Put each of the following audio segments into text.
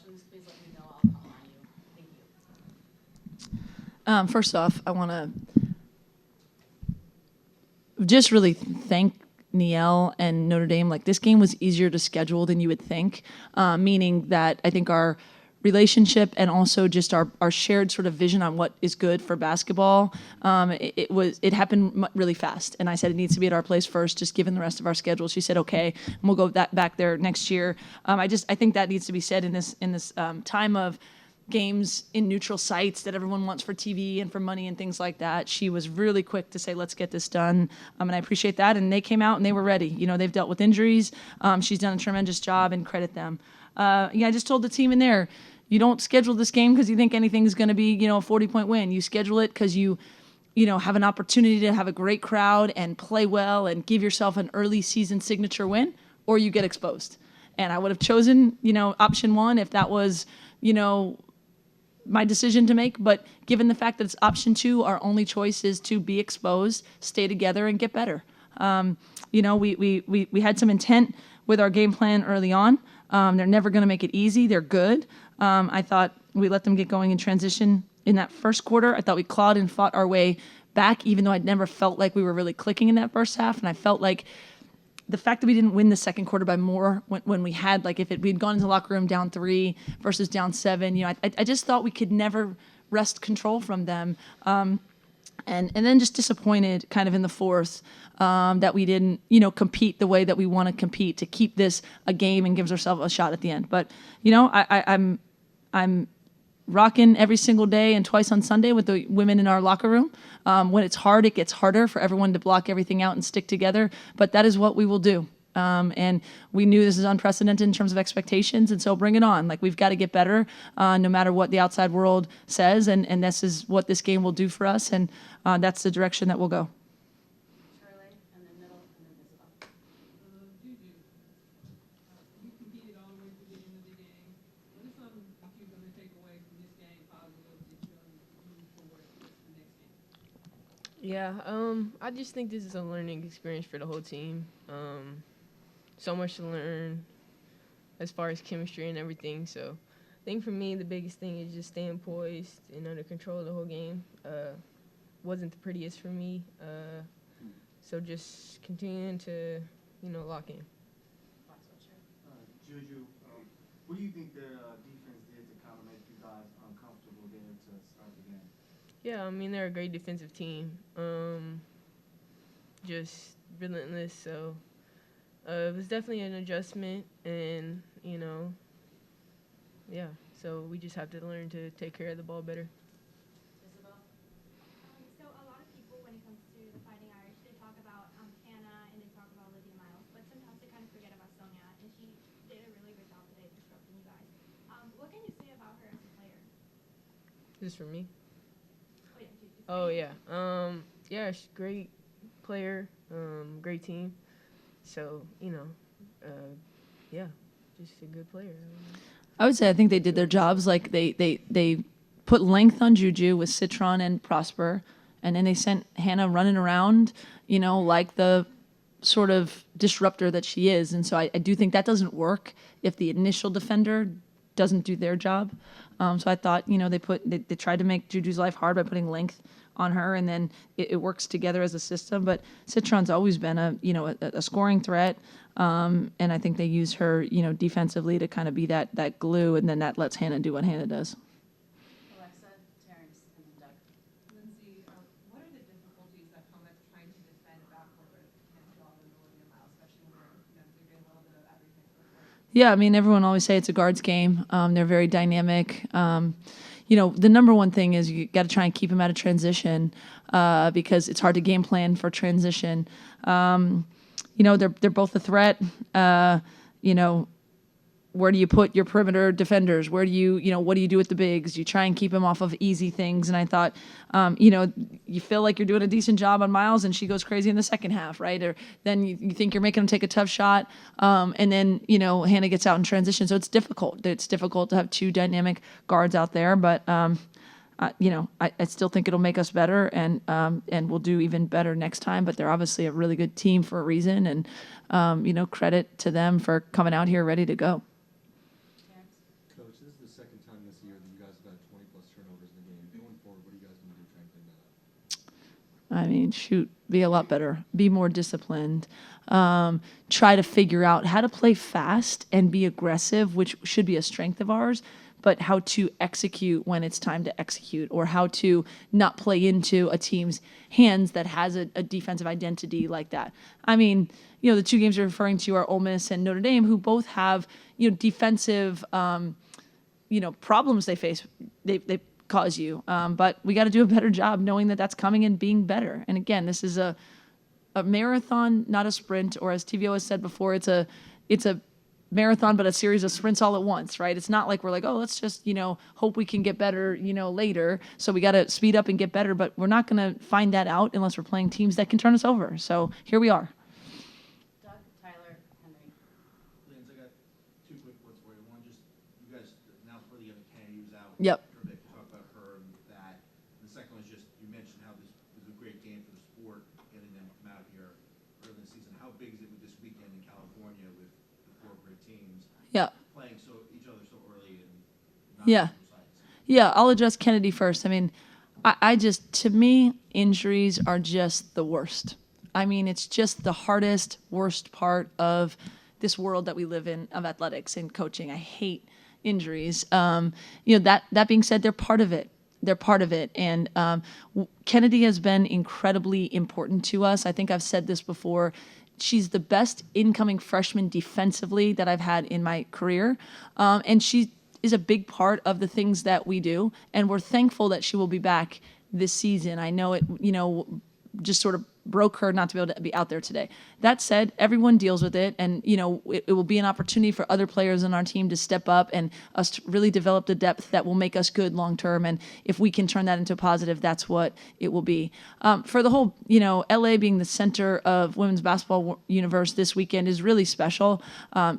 questions, please let me know. I'll call on you. Thank you. First off, I want to just really thank Niel and Notre Dame. Like, this game was easier to schedule than you would think, meaning that I think our relationship and also just our shared sort of vision on what is good for basketball, it happened really fast. And I said it needs to be at our place first, just given the rest of our schedule. She said okay, and we'll go back there next year. I think that needs to be said in this time of games in neutral sites that everyone wants for TV and for money and things like that. She was really quick to say, let's get this done. And I appreciate that. And they came out and they were ready. You know, they've dealt with injuries. She's done a tremendous job, and credit them. I just told the team in there, you don't schedule this game because you think anything's going to be, a 40-point win. You schedule it because you have an opportunity to have a great crowd and play well and give yourself an early season signature win, or you get exposed. And I would have chosen, option one if that was, my decision to make, but given the fact that it's option two, our only choice is to be exposed, stay together, and get better. We had some intent with our game plan early on. They're never going to make it easy. They're good. I thought we let them get going in transition in that first quarter. I thought we clawed and fought our way back, even though I'd never felt like we were really clicking in that first half. And I felt like the fact that we didn't win the second quarter by more when we had, like, we'd gone into the locker room down 3 versus down 7, I just thought we could never wrest control from them. And then just disappointed kind of in the fourth that we didn't, compete the way that we want to compete to keep this a game and gives ourselves a shot at the end. But, I'm rocking every single day and twice on Sunday with the women in our locker room. When it's hard, it gets harder for everyone to block everything out and stick together. But that is what we will do. And we knew this is unprecedented in terms of expectations, and so bring it on. Like, we've got to get better no matter what the outside world says, and this is what this game will do for us, and that's the direction that we'll go. Charlotte, and then middle, and then Isabel. Juju, you competed all the way to the end of the game. What is something that you're going to take away from this game positive that you're going to move forward with the next game? Yeah, I just think this is a learning experience for the whole team. So much to learn as far as chemistry and everything. So I think for me, the biggest thing is just staying poised and under control the whole game. Wasn't the prettiest for me. So just continuing to, lock in. Juju, what do you think their defense did to kind of make you guys uncomfortable there to start the game? Yeah, I mean, they're a great defensive team. Just relentless. So it was definitely an adjustment, and, yeah. So we just have to learn to take care of the ball better. Isabel? So a lot of people, when it comes to the Fighting Irish, they talk about Hannah and they talk about Olivia Miles, but sometimes they kind of forget about Sonia, and she did a really good job today disrupting you guys. What can you say about her as a player? This for me? Oh, yeah, Yeah, she's a great player, great team. So, yeah, just a good player. I would say I think they did their jobs. Like, they put length on Juju with Citron and Prosper, and then they sent Hannah running around, like the sort of disruptor that she is. And so I do think that doesn't work if the initial defender doesn't do their job. So I thought, they tried to make Juju's life hard by putting length on her, and then it works together as a system. But Citron's always been a scoring threat, and I think they use her, defensively to kind of be that glue, and then that lets Hannah do what Hannah does. Alexa, Terrence, and then Doug. Lindsay, what are the difficulties that come with trying to defend a backcourt with Angela and Olivia Miles, especially when they're doing a little bit of everything for the court? Yeah, I mean, everyone always say it's a guards game. They're very dynamic. The number one thing is you got to try and keep them out of transition because it's hard to game plan for transition. They're both a threat. Where do you put your perimeter defenders? Where do what do you do with the bigs? You try and keep them off of easy things. And I thought, you feel like you're doing a decent job on Miles, and she goes crazy in the second half, right? Or then you think you're making them take a tough shot, and then Hannah gets out in transition. So it's difficult. It's difficult to have two dynamic guards out there, but I still think it'll make us better, and we'll do even better next time. But they're obviously a really good team for a reason, and credit to them for coming out here ready to go. Coach, this is the I mean, shoot, be a lot better, be more disciplined, try to figure out how to play fast and be aggressive, which should be a strength of ours, but how to execute when it's time to execute, or how to not play into a team's hands that has a defensive identity like that. I mean, the two games you're referring to are Ole Miss and Notre Dame, who both have, defensive, problems they face. They cause you. But we got to do a better job knowing that that's coming and being better. And again, this is a marathon, not a sprint, or as TVO has said before, it's a marathon, but a series of sprints all at once, right? It's not like we're like, oh, let's just, hope we can get better, later. So we got to speed up and get better, but we're not going to find that out unless we're playing teams that can turn us over. So here we are. Doug, Tyler, Henry. Lance, I got two quick words for you. One, just you guys announced where the other Kennedy was out. Yep. For a bit to talk about her and that. And the second one is just you mentioned how this was a great game for the sport, getting them to come out here early in the season. How big is it with this weekend in California with the four great teams Yeah. playing each other so early and not Yeah. neutral sites? Yeah, I'll address Kennedy first. I mean, to me, injuries are just the worst. I mean, it's just the hardest, worst part of this world that we live in of athletics and coaching. I hate injuries. That being said, they're part of it. They're part of it. And Kennedy has been incredibly important to us. I think I've said this before. She's the best incoming freshman defensively that I've had in my career. And she is a big part of the things that we do. And we're thankful that she will be back this season. I know it, just sort of broke her not to be able to be out there today. That said, everyone deals with it, and it will be an opportunity for other players on our team to step up and us to really develop the depth that will make us good long term. And if we can turn that into a positive, that's what it will be. For the whole, LA being the center of women's basketball universe this weekend is really special. I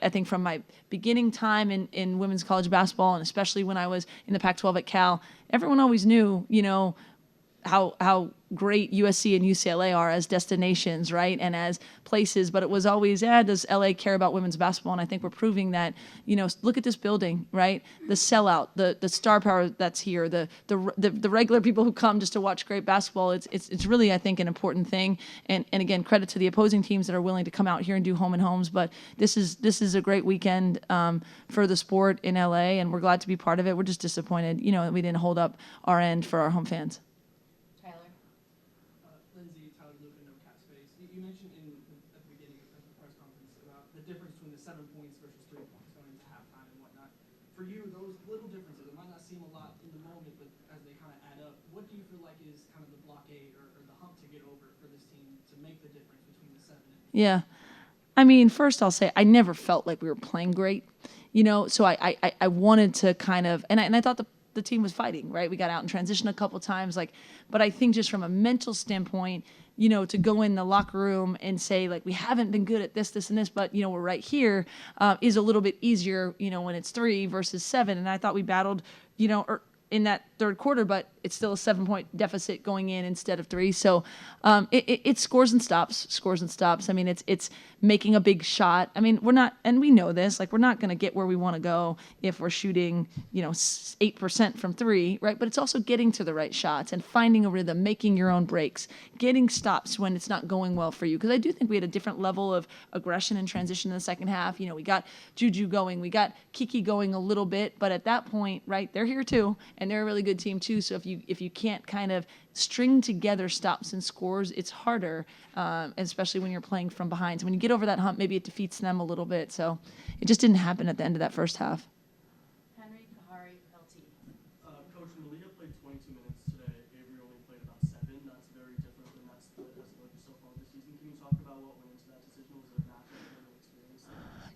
think from my beginning time in women's college basketball, and especially when I was in the Pac-12 at Cal, everyone always knew, how great USC and UCLA are as destinations, right, and as places. But it was always, does LA care about women's basketball? And I think we're proving that. Look at this building, right? The sellout, the star power that's here, the regular people who come just to watch great basketball. It's really, I think, an important thing. And again, credit to the opposing teams that are willing to come out here and do home and homes. But this is a great weekend for the sport in LA, and we're glad to be part of it. We're just disappointed, that we didn't hold up our end for our home fans. Tyler. Lindsay, Tyler Luke, and No Cap Space. You mentioned at the beginning of the press conference about the difference between the 7 points versus 3 points going into halftime and whatnot. For you, those little differences, it might not seem a lot in the moment, but as they kind of add up, what do you feel like is kind of the blockade or the hump to get over for this team to make the difference between the 7 and 8? Yeah. I mean, first I'll say I never felt like we were playing great, so I wanted to kind of, and I thought the team was fighting, right? We got out in transition a couple times, but I think just from a mental standpoint, to go in the locker room and say, we haven't been good at this, and this, but, we're right here, is a little bit easier, when it's 3 versus 7. And I thought we battled, in that third quarter, but it's still a 7-point deficit going in instead of 3. So it's scores and stops. I mean, it's making a big shot. I mean, we're not, and we know this, we're not going to get where we want to go if we're shooting, 8% from 3, right? But it's also getting to the right shots and finding a rhythm, making your own breaks, getting stops when it's not going well for you. Because I do think we had a different level of aggression and transition in the second half. We got Juju going, we got Kiki going a little bit, but at that point, right, they're here too, and they're a really good team too. So if you can't kind of string together stops and scores, it's harder, especially when you're playing from behind. So when you get over that hump, maybe it defeats them a little bit. So it just didn't happen at the end of that first half. Henry, Kahari, LT. Coach, Malia played 22 minutes today. Avery only played about 7. That's very different than that split has looked so far this season. Can you talk about what went into that decision? Was it a matchup or an experience?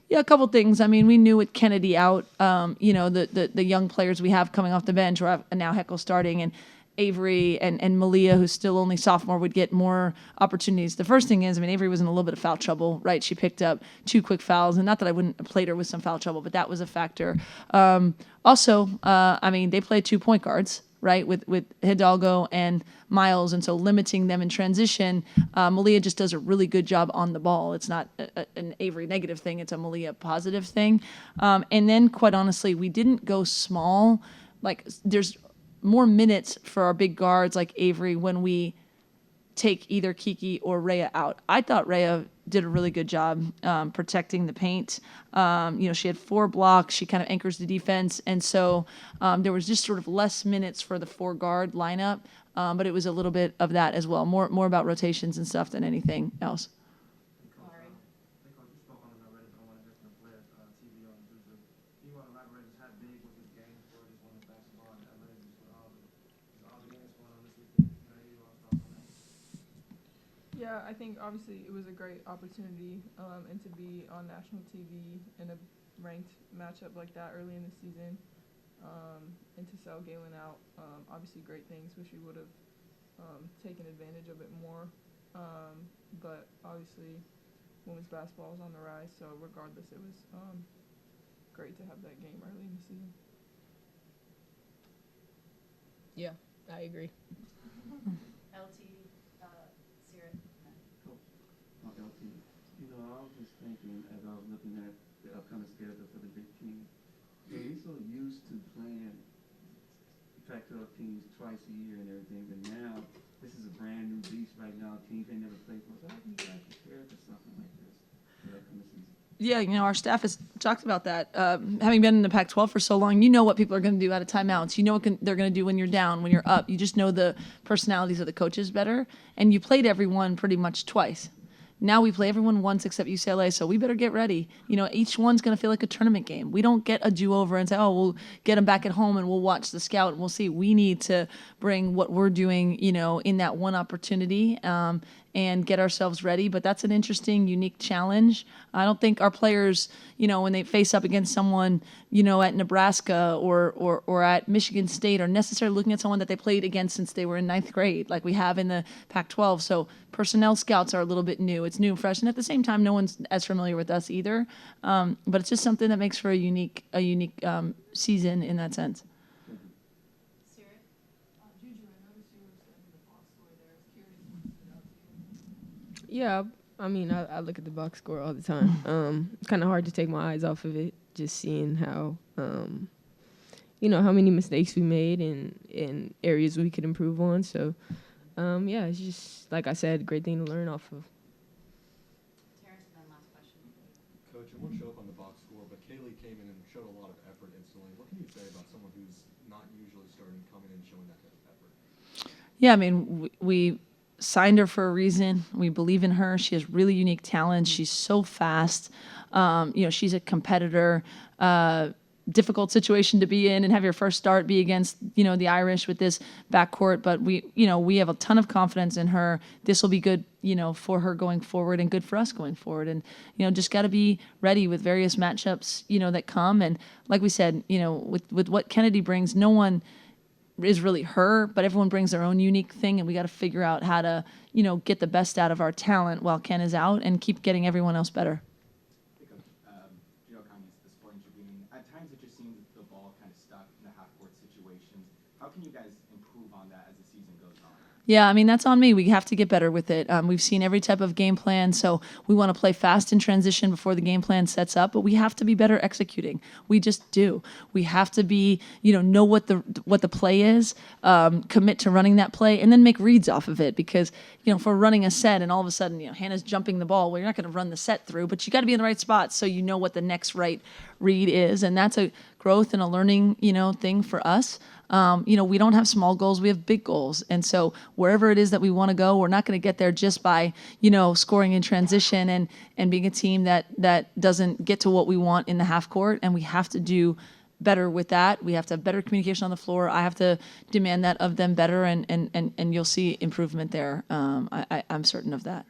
Yeah, a couple things. I mean, we knew with Kennedy out, the young players we have coming off the bench, or now Heckle starting, and Avery and Malia, who's still only sophomore, would get more opportunities. The first thing is, Avery was in a little bit of foul trouble, right? She picked up 2 quick fouls, and not that I wouldn't have played her with some foul trouble, but that was a factor. Also, they play 2 point guards, right, with Hidalgo and Miles, and so limiting them in transition. Malia just does a really good job on the ball. It's not an Avery negative thing, it's a Malia positive thing. And then, quite honestly, we didn't go small. There's more minutes for our big guards like Avery when we take either Kiki or Rhea out. I thought Rhea did a really good job protecting the paint. She had 4 blocks. She kind of anchors the defense. And so there was just sort of less minutes for the 4-guard lineup. But it was a little bit of that as well. More about rotations and stuff than anything else. Kahari. I think you spoke on it already, but I want to hear from the players, TV on YouTube. Do you want to elaborate just how big was this game for just women's basketball in LA, just with all the games going on this weekend? Can I hear you all thoughts on that? Yeah, I think obviously it was a great opportunity, and to be on national TV in a ranked matchup like that early in the season, and to sell Galen out, obviously great things. Wish we would have taken advantage of it more, but obviously women's basketball is on the rise, so regardless, it was great to have that game early in the season. Yeah, I agree. LT, Sierra. LT. I was just thinking as I was looking at the upcoming schedule for the Big Ten, we're so used to playing Pac-12 teams twice a year and everything, but now this is a brand new beast right now. Teams they never played for. So how do you guys prepare for something like this for the upcoming season? Yeah, our staff has talked about that. Having been in the Pac-12 for so long, you know what people are going to do out of timeouts. You know what they're going to do when you're down, when you're up. You just know the personalities of the coaches better. And you played everyone pretty much twice. Now we play everyone once except UCLA, so we better get ready. Each one's going to feel like a tournament game. We don't get a do-over and say, oh, we'll get them back at home and we'll watch the scout and we'll see. We need to bring what we're doing, in that one opportunity and get ourselves ready. But that's an interesting, unique challenge. I don't think our players, when they face up against someone, at Nebraska or at Michigan State are necessarily looking at someone that they played against since they were in 9th grade, like we have in the Pac-12. So personnel scouts are a little bit new. It's new and fresh. And at the same time, no one's as familiar with us either. But it's just something that makes for a unique season in that sense. Sierra. Juju, I noticed you were sending the box score there. I was curious what stood out to you. Yeah, I mean, I look at the box score all the time. It's kind of hard to take my eyes off of it, just seeing how, how many mistakes we made and areas we could improve on. So, yeah, it's just, like I said, great thing to learn off of. Terrence, and then last question. Coach, it won't show up on the box score, but Kaylee came in and showed a lot of effort instantly. What can you say about someone who's not usually starting coming in and showing that kind of effort? Yeah, I mean, we signed her for a reason. We believe in her. She has really unique talent. She's so fast. She's a competitor. Difficult situation to be in and have your first start be against, the Irish with this backcourt. But we have a ton of confidence in her. This will be good, for her going forward and good for us going forward. And, just got to be ready with various matchups, that come. And like we said, with what Kennedy brings, no one is really her, but everyone brings their own unique thing, and we got to figure out how to, get the best out of our talent while Ken is out and keep getting everyone else better. The Sporting Tribune. At times it just seems that the ball kind of stuck in the half-court situations. How can you guys improve on that as the season goes on? Yeah, I mean, that's on me. We have to get better with it. We've seen every type of game plan, so we want to play fast in transition before the game plan sets up, but we have to be better executing. We just do. We have to be, know what the play is, commit to running that play, and then make reads off of it. Because, if we're running a set and all of a sudden, Hannah's jumping the ball, well, you're not going to run the set through, but you got to be in the right spot so you know what the next right read is, and that's a growth and a learning, thing for us. We don't have small goals, we have big goals. And so wherever it is that we want to go, we're not going to get there just by, scoring in transition and being a team that doesn't get to what we want in the half court. And we have to do better with that. We have to have better communication on the floor. I have to demand that of them better, and you'll see improvement there. I'm certain of that.